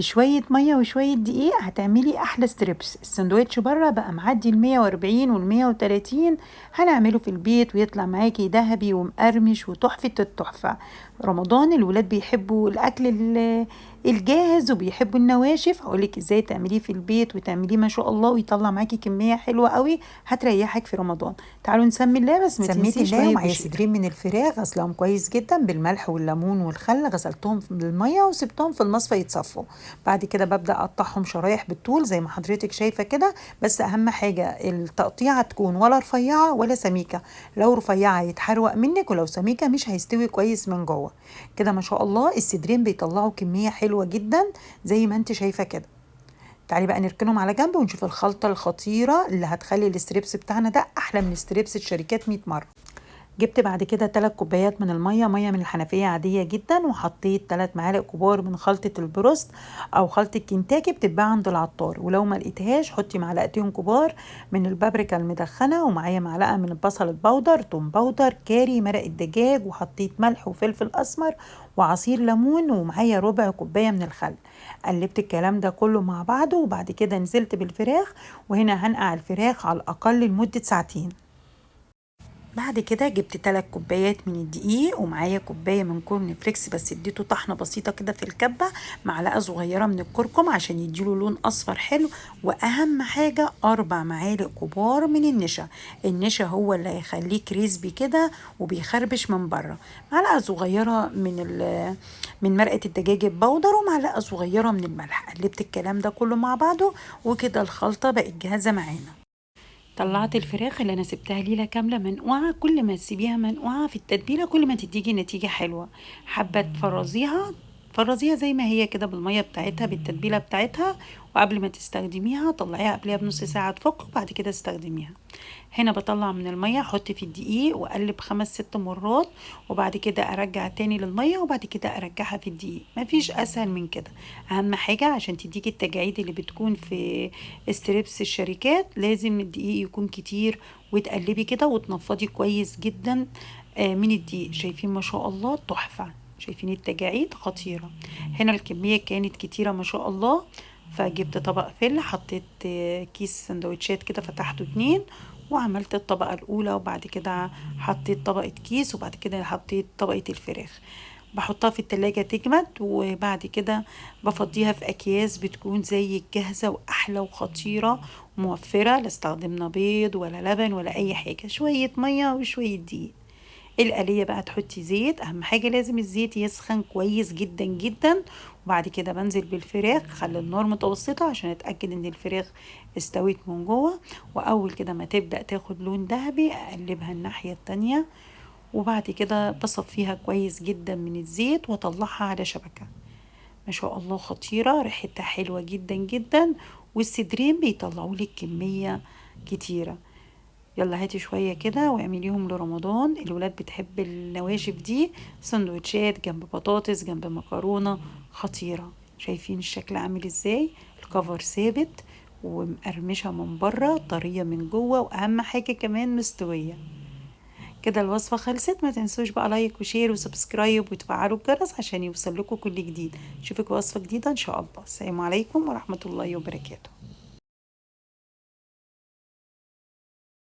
بشوية مية وشوية دقيق هتعملي أحلى ستريبس. السندوتش بره بقى معدي 140 وال130، هنعمله في البيت ويطلع معاكي ذهبي ومقرمش وتحفة التحفة. رمضان الولاد بيحبوا الأكل الجاهز وبيحبوا النواشف. هقولك ازاي تعمليه في البيت وتعمليه ما شاء الله ويطلع معاكي كمية حلوة قوي هتريحك في رمضان. تعالوا نسمي الله، بس ما سميت تنسيش الله. شوية ومعايا بشير. صدرين من الفراخ غسلهم كويس جدا بالملح والليمون والخل، غسلتهم بالميه وسبتهم في المصفى يتصفوا. بعد كده ببدأ اقطعهم شرايح بالطول زي ما حضرتك شايفة كده، بس اهم حاجة التقطيعة تكون ولا رفيعة ولا سميكة. لو رفيعة يتحروق منك، ولو سميكة مش هيستوي كويس من جوه. كده ما شاء الله الصدرين بيطلعوا كمية حلوة جدا زي ما انت شايفة كده. تعالي بقى نركنهم على جنب ونشوف الخلطة الخطيرة اللي هتخلي الستريبس بتاعنا ده احلى من ستريبس الشركات 100 مرة. جبت بعد كده 3 كوبايات من المية، مية من الحنفية عادية جدا، وحطيت 3 معالق كبار من خلطة البروست او خلطة كنتاكي بتتباع عند العطار. ولو ما لقيتهاش حطي معلقتين كبار من البابريكا المدخنة، ومعايا معلقة من البصل البودر، توم بودر، كاري، مرق الدجاج، وحطيت ملح وفلفل اسمر وعصير ليمون، ومعايا ربع كوباية من الخل. قلبت الكلام ده كله مع بعضه، وبعد كده نزلت بالفراخ، وهنا هنقع الفراخ على الاقل لمدة ساعتين. بعد كده جبت 3 كوبايات من الدقيق، ومعايا كوباية من كورن فليكس بس اديته طحنة بسيطة كده في الكبة، معلقة صغيرة من الكركم عشان يديله لون اصفر حلو، واهم حاجة 4 معالق كبار من النشا. النشا هو اللي هيخليه كريسبي كده وبيخربش من بره. معلقة صغيرة من مرقة الدجاج البودر، ومعلقة صغيرة من الملح. قلبت الكلام ده كله مع بعضه، وكده الخلطة بقت جاهزة معانا. طلعت الفراخ اللي انا سبتها ليله كامله منقوعه. كل ما تسيبيها منقوعه في التتبيله كل ما تديكي نتيجه حلوه. حابه تفرزيها، فرزيها زي ما هي كده بالميه بتاعتها بالتتبيله بتاعتها، وقبل ما تستخدميها طلعيها قبلها بنص ساعه تفك، وبعد كده استخدميها. هنا بطلع من الميه احط في الدقيق واقلب 5 6 مرات، وبعد كده ارجع تاني للميه، وبعد كده ارجعها في الدقيق. مفيش اسهل من كده. اهم حاجه عشان تديكي التجاعيد اللي بتكون في ستريبس الشركات لازم الدقيق يكون كتير، وتقلبي كده وتنفضي كويس جدا من الدقيق. شايفين ما شاء الله تحفه؟ شايفين التجاعيد خطيره؟ هنا الكميه كانت كتيره ما شاء الله، فجبت طبق فل، حطيت كيس سندوتشات كده فتحته 2، وعملت الطبقة الأولى، وبعد كده حطيت طبقة كيس، وبعد كده حطيت طبقة الفراخ. بحطها في التلاجة تجمد، وبعد كده بفضيها في أكياس بتكون زي الجاهزة وأحلى وخطيرة وموفرة. لا استخدمنا بيض ولا لبن ولا أي حاجة، شوية مية وشوية دقيق. الآلية بقى تحطي زيت، أهم حاجة لازم الزيت يسخن كويس جدا جدا. وبعد كده بنزل بالفراخ، خلي النار متوسطة عشان أتأكد إن الفراخ استوت من جوه. وأول كده ما تبدأ تاخد لون ذهبي أقلبها الناحية التانية، وبعد كده بصفيها كويس جدا من الزيت وأطلعها على شبكة. ما شاء الله خطيرة، ريحتها حلوة جدا جدا، والصدرين بيطلعوا لك كمية كتيرة. يلا هاتي شوية كده واعمليهم لرمضان. الولاد بتحب النواشف دي، سندوتشات جنب بطاطس جنب مكرونة، خطيرة. شايفين الشكل عامل ازاي؟ الكفر ثابت ومقرمشة من بره، طرية من جوه، واهم حاجة كمان مستوية. كده الوصفة خلصت. ما تنسوش بقى لايك وشير وسبسكرايب وتفعلوا الجرس عشان يوصل لكم كل جديد. اشوفك وصفة جديدة ان شاء الله. السلام عليكم ورحمة الله وبركاته.